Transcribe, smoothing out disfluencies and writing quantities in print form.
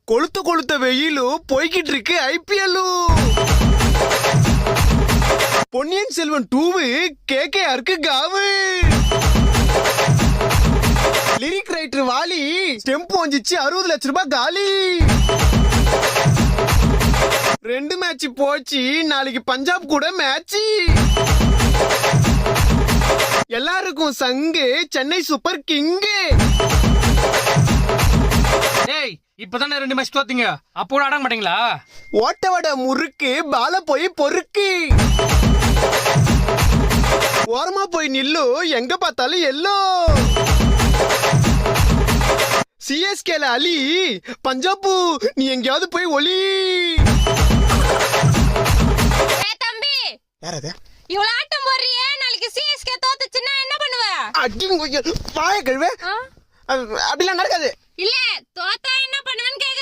கொளுத்த கொளுத்த வெயிலும் போய்கிட்டு இருக்கு ஐபிஎல். பொன்னியின் செல்வன் 2 கேகேஆருக்கு காவு. லிரிக் ரைட்டர் வாலி ஸ்டெம்ப் வந்துச்சு 60 லட்சம் ரூபாய் காலி. 2 மேட்ச் போச்சு, நாளைக்கு பஞ்சாப் கூட மேட்ச். எல்லாருக்கும் சங்கு சென்னை சூப்பர் கிங்கு. ஏய் இப்பதானே 2 மேட்ச் தோத்தீங்க, அப்போ கூட ஆட மாட்டீங்களா? ஓட்ட வட முறுக்கு பால போய் பொறுக்கு. ஓரமா போய் நில்லு, எங்க பார்த்தாலும் எல்லோ. சிஎஸ்கேல அலி, பஞ்சாபு நீ எங்கயாவது போய் ஒலி. தம்பி யாரது? இவ்வளவு ஆட்டம் போடுறியே, நாளைக்கு சிஎஸ்கே தோத்துச்சுன்னா என்ன பண்ணுவ? அடிங்க வாய கழுவே. அப்படிலாம் நடக்காது. இல்ல தோத்தா என்ன பண்ணுவேன்னு